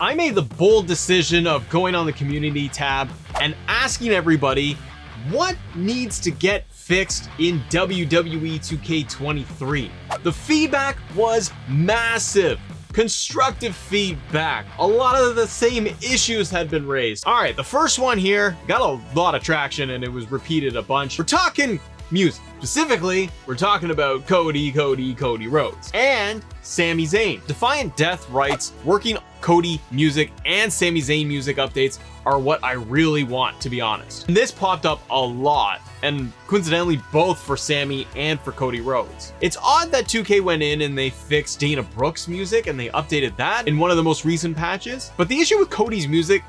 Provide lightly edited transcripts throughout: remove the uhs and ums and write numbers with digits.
I made the bold decision of going on the community tab and asking everybody what needs to get fixed in WWE 2K23. The feedback was massive. Constructive feedback. A lot of the same issues had been raised. All right, the first one here got a lot of traction and it was repeated a bunch. We're talking music. Specifically, we're talking about Cody Rhodes and Sami Zayn. Defiant Death writes, working Cody music and Sami Zayn music updates are what I really want, to be honest. And this popped up a lot, and coincidentally both for Sami and for Cody Rhodes. It's odd that 2K went in and they fixed Dana Brooks' music and they updated that in one of the most recent patches. But the issue with Cody's music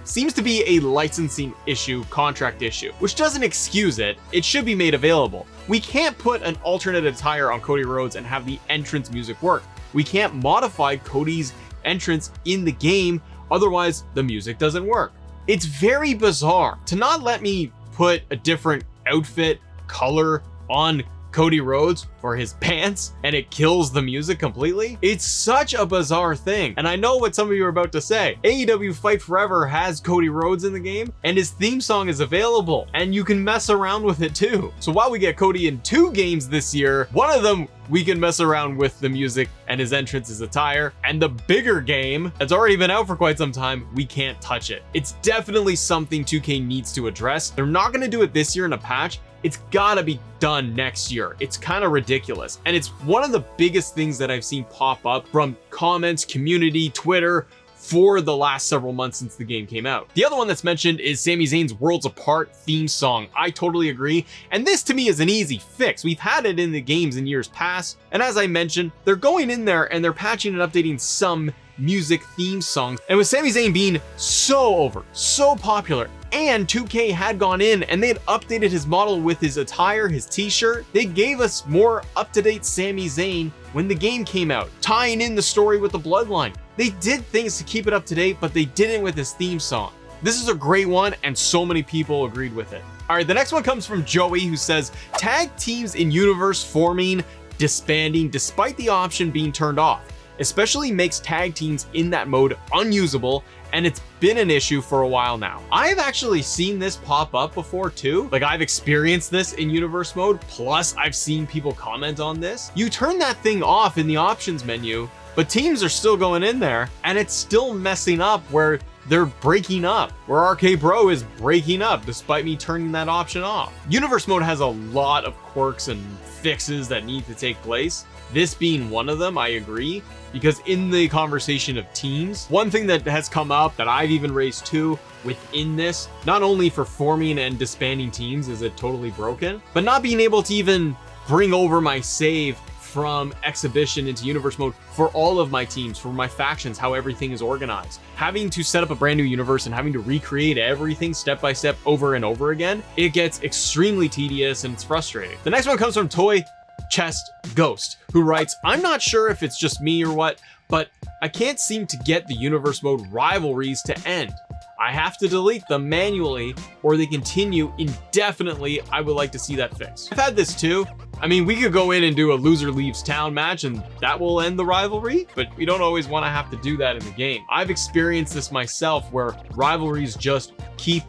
seems to be a licensing issue, contract issue, which doesn't excuse it. It should be made available. We can't put an alternate attire on Cody Rhodes and have the entrance music work. We can't modify Cody's entrance in the game, otherwise the music doesn't work. It's very bizarre to not let me put a different outfit color on Cody Rhodes for his pants and it kills the music completely. It's such a bizarre thing. And I know what some of you are about to say. AEW Fight Forever has Cody Rhodes in the game and his theme song is available and you can mess around with it too. So while we get Cody in 2 games this year, one of them we can mess around with the music and his entrance, his attire, and the bigger game that's already been out for quite some time, we can't touch it. It's definitely something 2K needs to address. They're not going to do it this year in a patch. It's gotta be done next year. It's kind of ridiculous. And it's one of the biggest things that I've seen pop up from comments, community, Twitter, for the last several months since the game came out. The other one that's mentioned is Sami Zayn's Worlds Apart theme song. I totally agree. And this to me is an easy fix. We've had it in the games in years past. And as I mentioned, they're going in there and they're patching and updating some music theme songs. And with Sami Zayn being so over, so popular, and 2K had gone in and they had updated his model with his attire, his t-shirt, they gave us more up-to-date Sami Zayn when the game came out, tying in the story with the bloodline. They did things to keep it up to date, but they didn't with his theme song. This is a great one and so many people agreed with it. All right, the next one comes from Joey who says, tag teams in universe forming, disbanding despite the option being turned off. Especially makes tag teams in that mode unusable, and it's been an issue for a while now. I've actually seen this pop up before too. Like I've experienced this in universe mode, plus I've seen people comment on this. You turn that thing off in the options menu, but teams are still going in there and it's still messing up where they're breaking up, where RK Bro is breaking up despite me turning that option off. Universe mode has a lot of quirks and fixes that need to take place. This being one of them, I agree, because in the conversation of teams, one thing that has come up that I've even raised too within this, not only for forming and disbanding teams is it totally broken, but not being able to even bring over my save from exhibition into universe mode for all of my teams, for my factions, how everything is organized. Having to set up a brand new universe and having to recreate everything step by step over and over again, it gets extremely tedious and it's frustrating. The next one comes from Toy Chest Ghost, who writes, I'm not sure if it's just me or what, but I can't seem to get the universe mode rivalries to end. I have to delete them manually or they continue indefinitely. I would like to see that fixed. I've had this too. I mean, we could go in and do a loser leaves town match and that will end the rivalry, but we don't always want to have to do that in the game. I've experienced this myself where rivalries just keep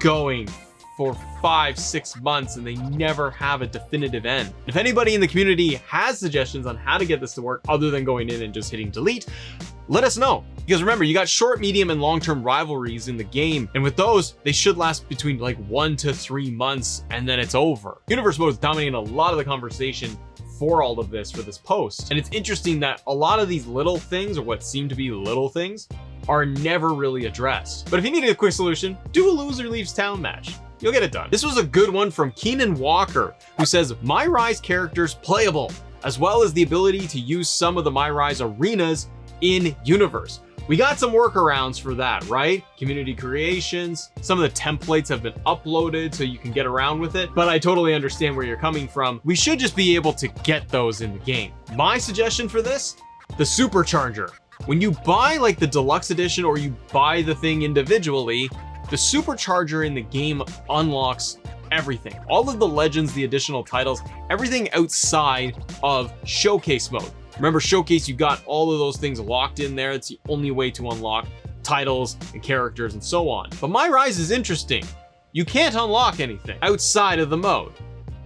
going for 5-6 months and they never have a definitive end. If anybody in the community has suggestions on how to get this to work other than going in and just hitting delete, let us know. Because remember, you got short, medium, and long-term rivalries in the game, and with those, they should last between like 1 to 3 months and then it's over. Universe mode is dominating a lot of the conversation for all of this for this post. And it's interesting that a lot of these little things, or what seem to be little things, are never really addressed. But if you need a quick solution, do a loser leaves town match. You'll get it done. This was a good one from Keenan Walker, who says, My Rise characters playable, as well as the ability to use some of the My Rise arenas in universe. We got some workarounds for that, right? Community creations, some of the templates have been uploaded so you can get around with it, but I totally understand where you're coming from. We should just be able to get those in the game. My suggestion for this, the supercharger. When you buy like the deluxe edition or you buy the thing individually, the supercharger in the game unlocks everything. All of the legends, the additional titles, everything outside of showcase mode. Remember Showcase, you got all of those things locked in there. It's the only way to unlock titles and characters and so on. But My Rise is interesting. You can't unlock anything outside of the mode.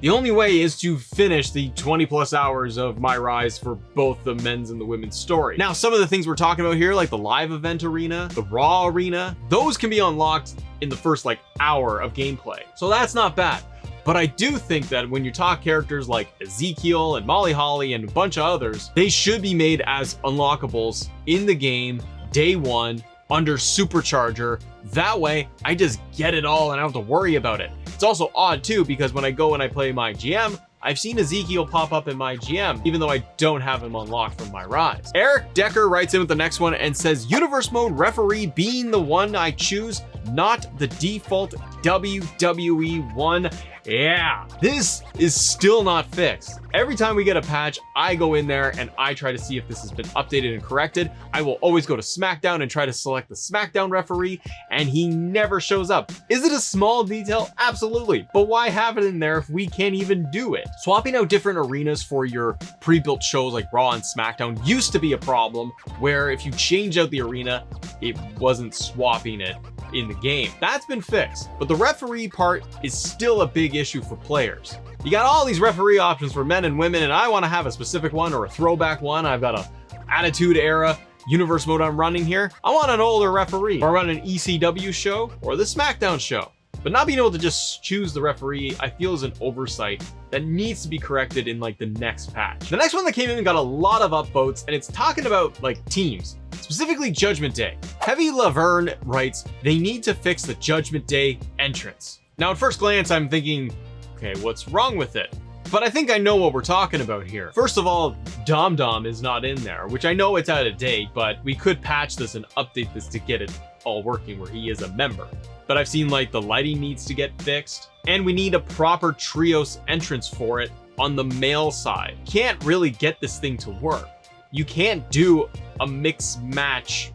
The only way is to finish the 20 plus hours of My Rise for both the men's and the women's story. Now, some of the things we're talking about here, like the live event arena, the Raw arena, those can be unlocked in the first hour of gameplay. So that's not bad. But I do think that when you talk characters like Ezekiel and Molly Holly and a bunch of others, they should be made as unlockables in the game, day one, under Supercharger. That way, I just get it all and I don't have to worry about it. It's also odd too, because when I go and I play my GM, I've seen Ezekiel pop up in my GM, even though I don't have him unlocked from My Rise. Eric Decker writes in with the next one and says, Universe Mode referee being the one I choose, not the default WWE one. Yeah, this is still not fixed. Every time we get a patch, I go in there and I try to see if this has been updated and corrected. I will always go to SmackDown and try to select the SmackDown referee, and he never shows up. Is it a small detail? Absolutely. But why have it in there if we can't even do it? Swapping out different arenas for your pre-built shows like Raw and SmackDown used to be a problem, where if you change out the arena, it wasn't swapping it in the game. That's been fixed, but the referee part is still a big issue for players. You got all these referee options for men and women, and I want to have a specific one or a throwback one. I've got a Attitude Era Universe Mode I'm running here. I want an older referee, or I run an ECW show or the SmackDown show. But not being able to just choose the referee, I feel is an oversight that needs to be corrected in the next patch. The next one that came in got a lot of upvotes, and it's talking about teams, specifically Judgment Day. Heavy Laverne writes, they need to fix the Judgment Day entrance. Now at first glance, I'm thinking, okay, what's wrong with it? But I think I know what we're talking about here. First of all, Dom Dom is not in there, which I know it's out of date, but we could patch this and update this to get it all working where he is a member. But I've seen the lighting needs to get fixed, and we need a proper trios entrance for it on the male side. Can't really get this thing to work. You can't do a mix match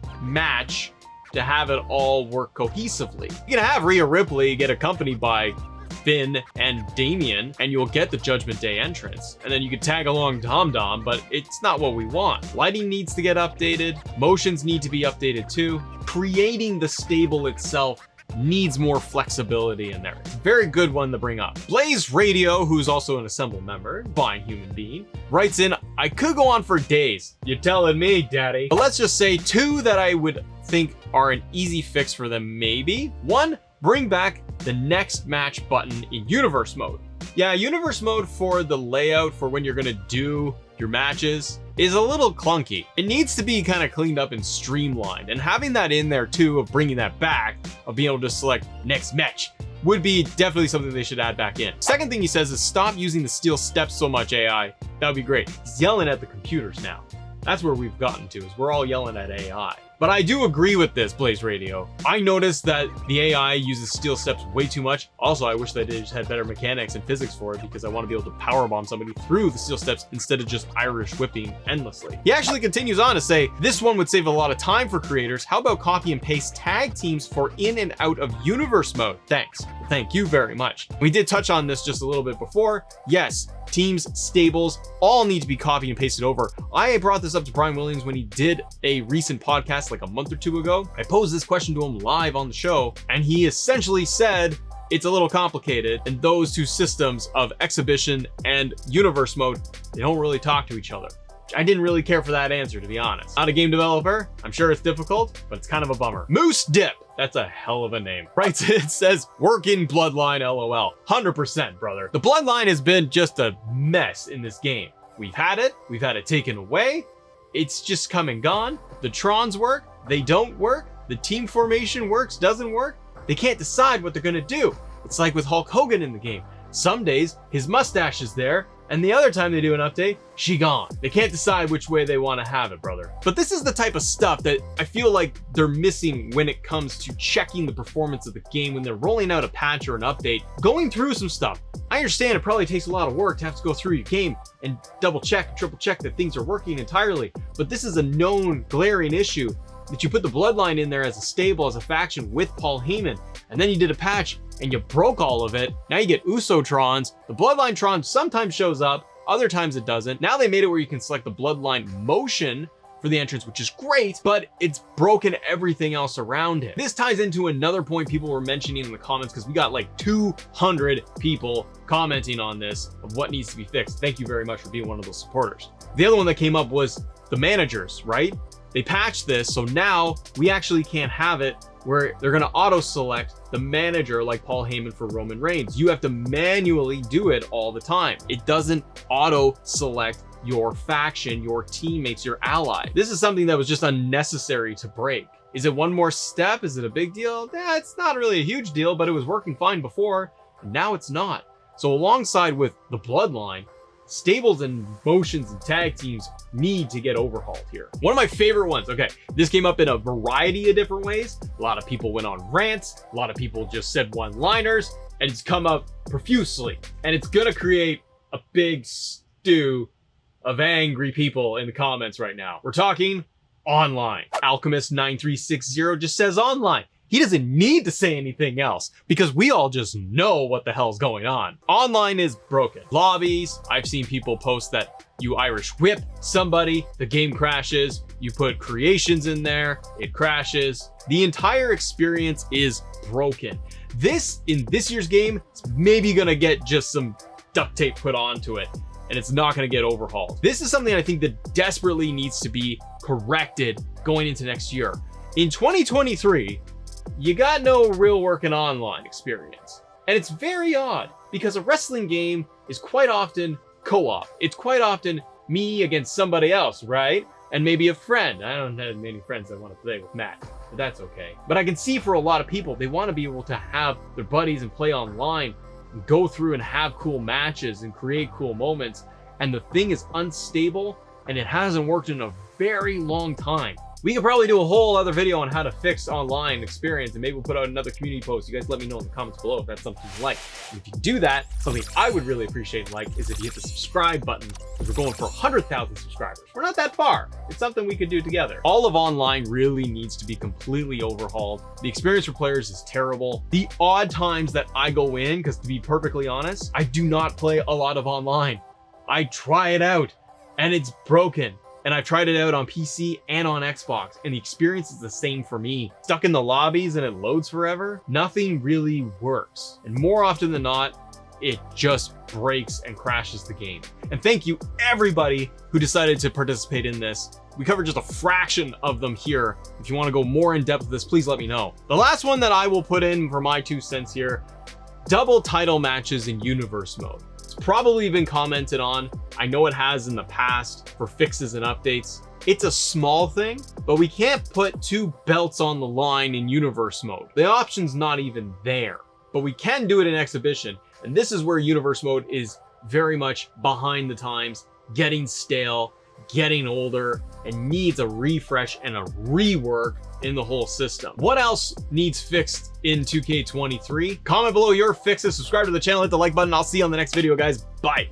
to have it all work cohesively. You can have Rhea Ripley get accompanied by Finn and Damien, and you'll get the Judgment Day entrance. And then you can tag along Dom Dom, but it's not what we want. Lighting needs to get updated. Motions need to be updated too. Creating the stable itself needs more flexibility in there. It's a very good one to bring up. Blaze Radio, who's also an Assemble member, fine human being, writes in, I could go on for days. You're telling me, daddy. But let's just say two that I would think are an easy fix for them maybe. One, bring back the next match button in Universe Mode. Yeah, Universe Mode for the layout for when you're gonna do your matches is a little clunky. It needs to be kind of cleaned up and streamlined, and having that in there too, of bringing that back, of being able to select next match, would be definitely something they should add back in. Second thing he says is stop using the steel steps so much, AI. That would be great. He's yelling at the computers now. That's where we've gotten to, is we're all yelling at AI. But I do agree with this, Blaze Radio. I noticed that the AI uses steel steps way too much. Also, I wish that they just had better mechanics and physics for it, because I want to be able to powerbomb somebody through the steel steps instead of just Irish whipping endlessly. He actually continues on to say, this one would save a lot of time for creators. How about copy and paste tag teams for in and out of Universe Mode? Thanks. Thank you very much. We did touch on this just a little bit before. Yes, teams, stables, all need to be copied and pasted over. I brought this up to Brian Williams when he did a recent podcast a month or two ago. I posed this question to him live on the show, and he essentially said it's a little complicated, and those two systems of exhibition and Universe Mode, they don't really talk to each other. I didn't really care for that answer, to be honest. Not a game developer. I'm sure it's difficult, but it's kind of a bummer. Moose Dip. That's a hell of a name. Right, it says, working Bloodline LOL. 100%, brother. The Bloodline has been just a mess in this game. We've had it taken away. It's just come and gone. The Trons work, they don't work. The team formation works, doesn't work. They can't decide what they're gonna do. It's like with Hulk Hogan in the game. Some days, his mustache is there, and the other time they do an update, she gone. They can't decide which way they want to have it, brother. But this is the type of stuff that I feel like they're missing when it comes to checking the performance of the game when they're rolling out a patch or an update, going through some stuff. I understand it probably takes a lot of work to have to go through your game and double check, triple check that things are working entirely, but this is a known glaring issue that you put the Bloodline in there as a stable, as a faction with Paul Heyman, and then you did a patch and you broke all of it. Now you get Uso Trons. The Bloodline Tron sometimes shows up. Other times it doesn't. Now they made it where you can select the bloodline motion for the entrance, which is great, but it's broken everything else around it. This ties into another point people were mentioning in the comments, because we got like 200 people commenting on this of what needs to be fixed. Thank you very much for being one of those supporters. The other one that came up was the managers, right? They patched this, so now we actually can't have it where they're gonna auto-select the manager like Paul Heyman for Roman Reigns. You have to manually do it all the time. It doesn't auto-select your faction, your teammates, your ally. This is something that was just unnecessary to break. Is it one more step? Is it a big deal? It's not really a huge deal, but it was working fine before, and now it's not. So alongside with the bloodline, stables and motions and tag teams need to get overhauled here. One of my favorite ones, okay, this came up in a variety of different ways. A lot of people went on rants, a lot of people just said one-liners, and it's come up profusely. And it's gonna create a big stew of angry people in the comments right now. We're talking online. Alchemist9360 just says online. He doesn't need to say anything else because we all just know what the hell's going on. Online is broken. Lobbies, I've seen people post that you Irish whip somebody, the game crashes, you put creations in there, it crashes. The entire experience is broken. This, in this year's game, is maybe gonna get just some duct tape put onto it, and it's not gonna get overhauled. This is something I think that desperately needs to be corrected going into next year. In 2023, you got no real working online experience. And it's very odd because a wrestling game is quite often co-op. It's quite often me against somebody else, right? And maybe a friend. I don't have many friends that want to play with Matt, but that's okay. But I can see for a lot of people, they want to be able to have their buddies and play online and go through and have cool matches and create cool moments. And the thing is unstable and it hasn't worked in a very long time. We could probably do a whole other video on how to fix online experience, and maybe we'll put out another community post. You guys let me know in the comments below if that's something you like. And if you do that, something I would really appreciate and like is if you hit the subscribe button, because we're going for 100,000 subscribers. We're not that far. It's something we could do together. All of online really needs to be completely overhauled. The experience for players is terrible. The odd times that I go in, because to be perfectly honest, I do not play a lot of online. I try it out and it's broken. And I've tried it out on PC and on Xbox, and the experience is the same for me. Stuck in the lobbies and it loads forever, nothing really works. And more often than not, it just breaks and crashes the game. And thank you everybody who decided to participate in this. We covered just a fraction of them here. If you want to go more in depth with this, please let me know. The last one that I will put in for my 2 cents here, double title matches in universe mode. Probably been commented on. I know it has in the past for fixes and updates. It's a small thing, but we can't put 2 belts on the line in universe mode. The option's not even there, but we can do it in exhibition. And this is where universe mode is very much behind the times, getting stale, getting older, and needs a refresh and a rework in the whole system. What else needs fixed in 2K23? Comment below your fixes, subscribe to the channel, hit the like button. I'll see you on the next video, guys. Bye.